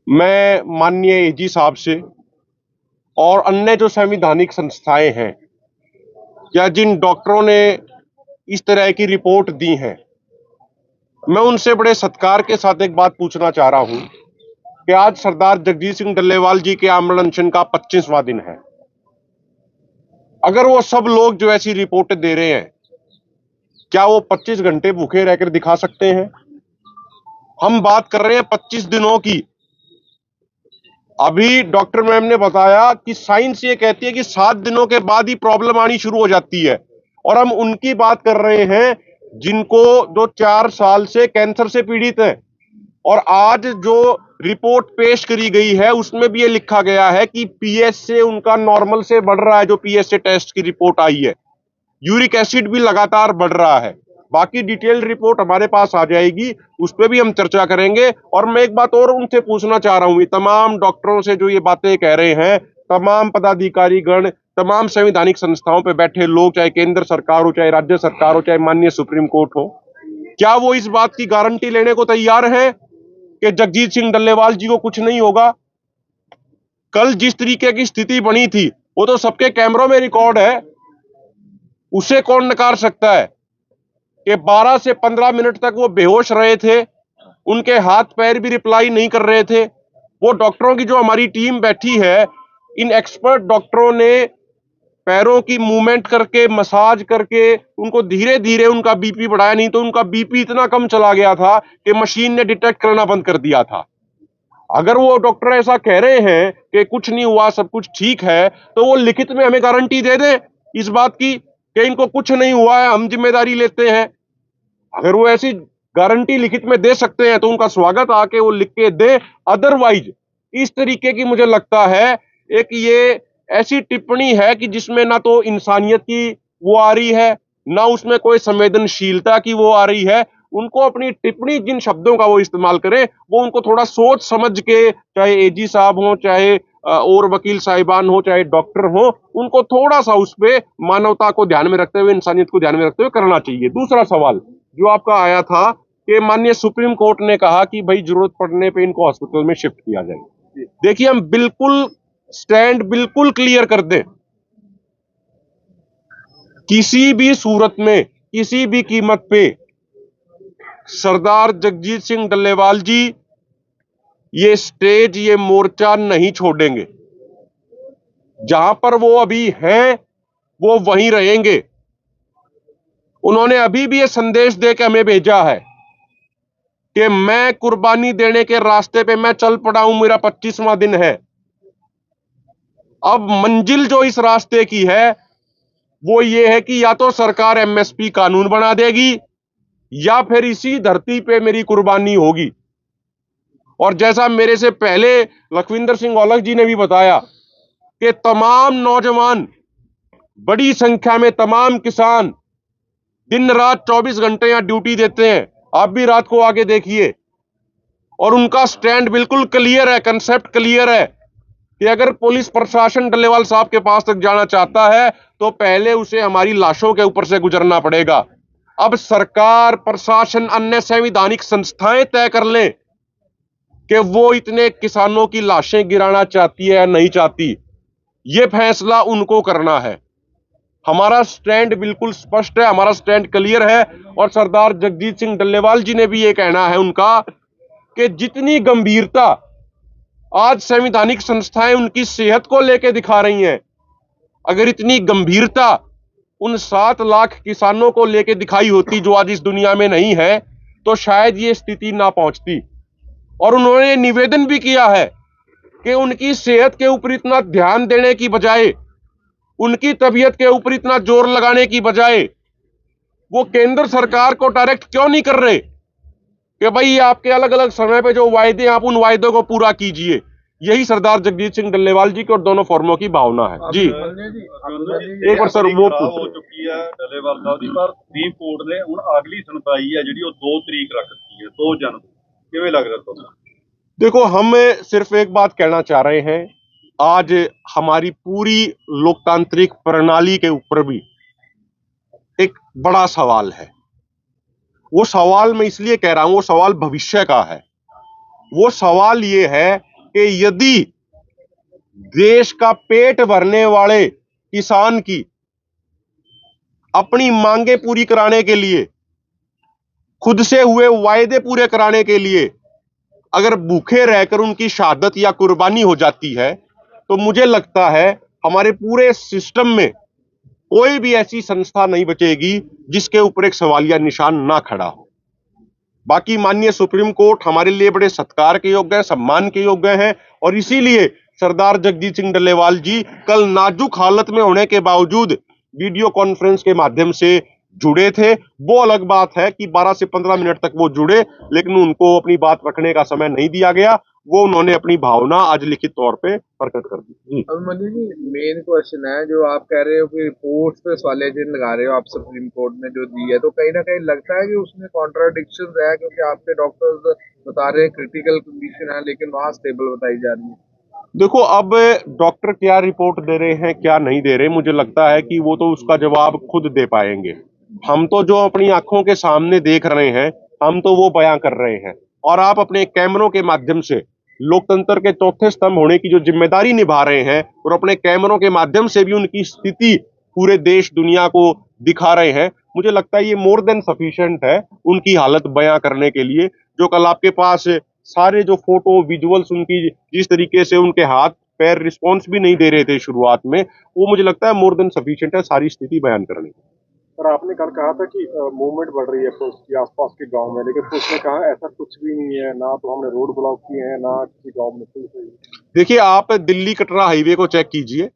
मैं माननीय एजी साहब से और अन्य जो संवैधानिक संस्थाएं हैं या जिन डॉक्टरों ने इस तरह की रिपोर्ट दी है, मैं उनसे बड़े सत्कार के साथ एक बात पूछना चाह रहा हूं कि आज सरदार जगजीत सिंह डल्लेवाल जी के आमरण अनशन का 25वां दिन है। अगर वो सब लोग जो ऐसी रिपोर्ट दे रहे हैं, क्या वो 25 घंटे भूखे रहकर दिखा सकते हैं? हम बात कर रहे हैं 25 दिनों की। अभी डॉक्टर मैम ने बताया कि साइंस ये कहती है कि 7 दिनों के बाद ही प्रॉब्लम आनी शुरू हो जाती है, और हम उनकी बात कर रहे हैं जिनको जो 4 साल से कैंसर से पीड़ित है। और आज जो रिपोर्ट पेश करी गई है उसमें भी ये लिखा गया है कि पीएच से उनका नॉर्मल से बढ़ रहा है। जो पीएच से टेस्ट की रिपोर्ट आई है, यूरिक एसिड भी लगातार बढ़ रहा है। बाकी डिटेल्ड रिपोर्ट हमारे पास आ जाएगी, उस पर भी हम चर्चा करेंगे। और मैं एक बात और उनसे पूछना चाह रहा हूं, तमाम डॉक्टरों से जो ये बातें कह रहे हैं, तमाम पदाधिकारी गण, तमाम संवैधानिक संस्थाओं पे बैठे लोग, चाहे केंद्र सरकार हो, चाहे राज्य सरकार हो, चाहे माननीय सुप्रीम कोर्ट हो, क्या वो इस बात की गारंटी लेने को तैयार है कि जगजीत सिंह डल्लेवाल जी को कुछ नहीं होगा? कल जिस तरीके की स्थिति बनी थी वो तो सबके कैमरों में रिकॉर्ड है, उसे कौन नकार सकता है कि 12 से 15 मिनट तक वो बेहोश रहे थे, उनके हाथ पैर भी रिप्लाई नहीं कर रहे थे। वो डॉक्टरों की जो हमारी टीम बैठी है, इन एक्सपर्ट डॉक्टरों ने पैरों की मूवमेंट करके, मसाज करके उनको धीरे धीरे उनका बीपी बढ़ाया, नहीं तो उनका बीपी इतना कम चला गया था कि मशीन ने डिटेक्ट करना बंद कर दिया था। अगर वो डॉक्टर ऐसा कह रहे हैं कि कुछ नहीं हुआ, सब कुछ ठीक है, तो वो लिखित में हमें गारंटी दे दे इस बात की कि इनको कुछ नहीं हुआ है, हम जिम्मेदारी लेते हैं। अगर वो ऐसी गारंटी लिखित में दे सकते हैं तो उनका स्वागत, आके वो लिख के दे। अदरवाइज इस तरीके की, मुझे लगता है, एक ये ऐसी टिप्पणी है कि जिसमें ना तो इंसानियत की वो आ रही है, ना उसमें कोई संवेदनशीलता की वो आ रही है। उनको अपनी टिप्पणी, जिन शब्दों का वो इस्तेमाल करें, वो उनको थोड़ा सोच समझ के, चाहे एजी साहब हो, चाहे और वकील साहिबान हो, चाहे डॉक्टर हो, उनको थोड़ा सा उस पे मानवता को ध्यान में रखते हुए, इंसानियत को ध्यान में रखते हुए करना चाहिए। दूसरा सवाल जो आपका आया था कि माननीय सुप्रीम कोर्ट ने कहा कि भाई जरूरत पड़ने पे इनको हॉस्पिटल में शिफ्ट किया जाए। देखिए, हम बिल्कुल स्टैंड बिल्कुल क्लियर कर दें, किसी भी सूरत में, किसी भी कीमत पे सरदार जगजीत सिंह डल्लेवाल जी ये स्टेज, ये मोर्चा नहीं छोड़ेंगे। जहां पर वो अभी हैं वो वहीं रहेंगे। उन्होंने अभी भी ये संदेश दे के हमें भेजा है कि मैं कुर्बानी देने के रास्ते पे मैं चल पड़ा हूं, मेरा 25वां दिन है। अब मंजिल जो इस रास्ते की है वो ये है कि या तो सरकार एमएसपी कानून बना देगी या फिर इसी धरती पे मेरी कुर्बानी होगी। और जैसा मेरे से पहले लखविंदर सिंह औलख जी ने भी बताया कि तमाम नौजवान, बड़ी संख्या में तमाम किसान दिन रात 24 घंटे यहां ड्यूटी देते हैं। आप भी रात को आके देखिए, और उनका स्टैंड बिल्कुल क्लियर है, कंसेप्ट क्लियर है कि अगर पुलिस प्रशासन डल्लेवाल साहब के पास तक जाना चाहता है तो पहले उसे हमारी लाशों के ऊपर से गुजरना पड़ेगा। अब सरकार, प्रशासन, अन्य संवैधानिक संस्थाएं तय कर लें कि वो इतने किसानों की लाशें गिराना चाहती है या नहीं चाहती। यह फैसला उनको करना है। हमारा स्टैंड बिल्कुल स्पष्ट है, हमारा स्टैंड क्लियर है। और सरदार जगजीत सिंह डल्लेवाल जी ने भी यह कहना है उनका कि जितनी गंभीरता आज संवैधानिक संस्थाएं उनकी सेहत को लेकर दिखा रही हैं, अगर इतनी गंभीरता उन 7 लाख किसानों को लेकर दिखाई होती जो आज इस दुनिया में नहीं है, तो शायद ये स्थिति ना पहुंचती। और उन्होंने निवेदन भी किया है कि उनकी सेहत के ऊपर इतना ध्यान देने की बजाय, उनकी तबीयत के ऊपर इतना जोर लगाने की बजाय, वो केंद्र सरकार को डायरेक्ट क्यों नहीं कर रहे कि भाई आपके अलग अलग समय पे जो वायदे, आप उन वायदों को पूरा कीजिए। यही सरदार जगजीत सिंह डल्लेवाल जी की और दोनों फॉर्मों की भावना है। जी एक बार सर वो हो चुकी है डल्लेवाल साहब ਦੀ ਪਰ ਸੁਪਰੀਮ ਕੋਰਟ ਨੇ ਹੁਣ ਅਗਲੀ ਸੁਣਵਾਈ ਹੈ ਜਿਹੜੀ ਉਹ 2 ਤਰੀਕ ਰੱਖਤੀ है, 2 जनवरी। ਕਿਵੇਂ ਲੱਗ ਰਿਹਾ ਤੁਹਾਨੂੰ? देखो, हम सिर्फ एक बात कहना चाह रहे हैं, आज हमारी पूरी लोकतांत्रिक प्रणाली के ऊपर भी एक बड़ा सवाल है। वो सवाल मैं इसलिए कह रहा हूं, वो सवाल भविष्य का है। वो सवाल ये है कि यदि देश का पेट भरने वाले किसान की अपनी मांगे पूरी कराने के लिए, खुद से हुए वायदे पूरे कराने के लिए अगर भूखे रहकर उनकी शहादत या कुर्बानी हो जाती है, तो मुझे लगता है हमारे पूरे सिस्टम में कोई भी ऐसी संस्था नहीं बचेगी जिसके ऊपर एक सवालिया निशान ना खड़ा हो। बाकी माननीय सुप्रीम कोर्ट हमारे लिए बड़े सत्कार के योग्य है, सम्मान के योग्य है, और इसीलिए सरदार जगजीत सिंह डल्लेवाल जी कल नाजुक हालत में होने के बावजूद वीडियो कॉन्फ्रेंस के माध्यम से जुड़े थे। वो अलग बात है कि 12 से 15 मिनट तक वो जुड़े, लेकिन उनको अपनी बात रखने का समय नहीं दिया गया। वो उन्होंने अपनी भावना आज लिखित तौर पे प्रकट कर दी। अभिमन्यु जी, मेन क्वेश्चन है जो आप कह रहे हो कि रिपोर्ट्स पे सवालिया चिन्ह लगा रहे हो आप सुप्रीम कोर्ट में जो दी है, तो कहीं ना कहीं लगता है कि उसमें कॉन्ट्राडिक्शन है, क्योंकि आपके डॉक्टर्स बता रहे हैं क्रिटिकल कंडीशन है लेकिन वहाँ स्टेबल बताई जा रही है। देखो, अब डॉक्टर क्या रिपोर्ट दे रहे हैं क्या नहीं दे रहे, मुझे लगता है कि वो तो उसका जवाब खुद दे पाएंगे। हम तो जो अपनी आंखों के सामने देख रहे हैं, हम तो वो बयां कर रहे हैं, और आप अपने कैमरों के माध्यम से लोकतंत्र के चौथे स्तंभ होने की जो जिम्मेदारी निभा रहे हैं और अपने कैमरों के माध्यम से भी उनकी स्थिति पूरे देश दुनिया को दिखा रहे हैं, मुझे लगता है ये मोर देन सफिशिएंट है उनकी हालत बयां करने के लिए। जो कल आपके पास सारे जो फोटो विजुअल्स उनकी जिस तरीके से उनके हाथ पैर रिस्पॉन्स भी नहीं दे रहे थे शुरुआत में, वो मुझे लगता है मोर देन सफिशिएंट है सारी स्थिति बयान करने की। पर आपने कल कहा था कि मूवमेंट बढ़ रही है पुलिस की आसपास के गांव में, लेकिन पुलिस ने कहा ऐसा कुछ भी नहीं है, ना तो हमने रोड ब्लॉक किए हैं, ना किसी गांव में पुलिस है। देखिए, आप दिल्ली कटरा हाईवे को चेक कीजिए।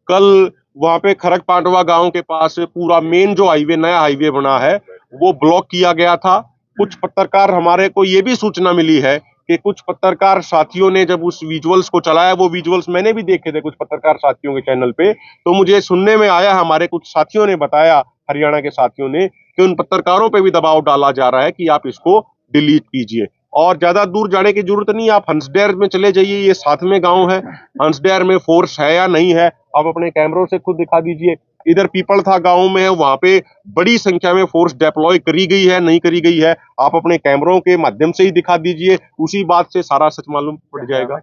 कल वहां पे खरक पांडवा गांव के पास पूरा मेन जो हाईवे नया हाईवे बना है वो ब्लॉक किया गया था। कुछ पत्रकार, हमारे को ये भी सूचना मिली है कि कुछ पत्रकार साथियों ने जब उस विजुअल्स को चलाया, वो विजुअल्स मैंने भी देखे थे कुछ पत्रकार साथियों के चैनल पे, तो मुझे सुनने में आया, हमारे कुछ साथियों ने बताया, हरियाणा के साथियों ने, कि उन पत्रकारों पे भी दबाव डाला जा रहा है कि आप इसको डिलीट कीजिए। और ज्यादा दूर जाने की जरूरत नहीं, आप हंसडेर में चले जाइए, ये साथ में गांव है। हंसडेर में फोर्स है या नहीं है, आप अपने कैमरों से खुद दिखा दीजिए। इधर पीपल था गांव में है, वहां पे बड़ी संख्या में फोर्स डेप्लॉय करी गई है नहीं करी गई है, आप अपने कैमरों के माध्यम से ही दिखा दीजिए, उसी बात से सारा सच मालूम पड़ जाएगा।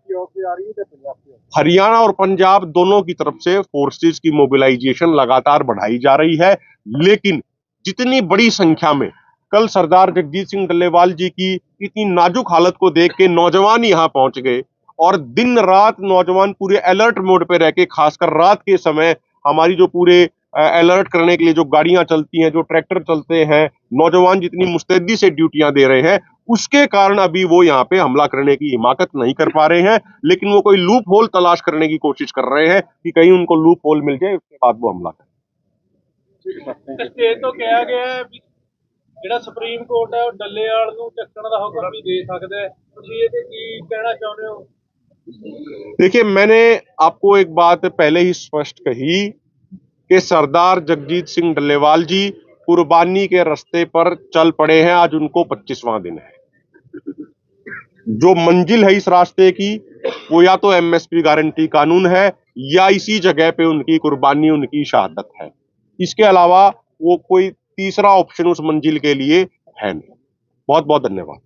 हरियाणा और पंजाब दोनों की तरफ से फोर्सेस की मोबिलाइजेशन लगातार बढ़ाई जा रही है, लेकिन जितनी बड़ी संख्या में कल सरदार जगजीत सिंह डल्लेवाल जी की इतनी नाजुक हालत को देख के नौजवान यहां पहुंच गए, और दिन रात नौजवान पूरे अलर्ट मोड पे रह के, खासकर रात के समय हमारी जो पूरे अलर्ट करने के लिए जो गाड़ियां चलती हैं, जो ट्रैक्टर चलते हैं, नौजवान जितनी मुस्तैदी से ड्यूटियां दे रहे हैं, उसके कारण अभी वो यहाँ पे हमला करने की हिमाकत नहीं कर पा रहे हैं। लेकिन वो कोई लूप होल तलाश करने की कोशिश कर रहे हैं कि कहीं उनको लूप होल मिल जाए, उसके बाद वो हमला करें। तो कहा गया है ਜਿਹੜਾ ਸੁਪਰੀਮ ਕੋਰਟ ਹੈ ਉਹ ਡੱਲੇਵਾਲ ਨੂੰ ਚੱਕਣ ਦਾ ਹੁਕਮ ਵੀ ਦੇ ਸਕਦਾ ਹੈ, ਤੁਸੀਂ ਇਹਦੇ ਕੀ ਕਹਿਣਾ ਚਾਹੁੰਦੇ ਹੋ? देखिए, मैंने आपको एक बात पहले ही स्पष्ट कही कि सरदार जगजीत सिंह डल्लेवाल जी कुर्बानी के रास्ते पर चल पड़े हैं। आज उनको 25वां दिन है। जो मंजिल है इस रास्ते की, वो या तो एमएसपी गारंटी कानून है, या इसी जगह पे उनकी कुर्बानी, उनकी शहादत है। इसके अलावा वो कोई तीसरा ऑप्शन उस मंजिल के लिए है नहीं। बहुत बहुत धन्यवाद।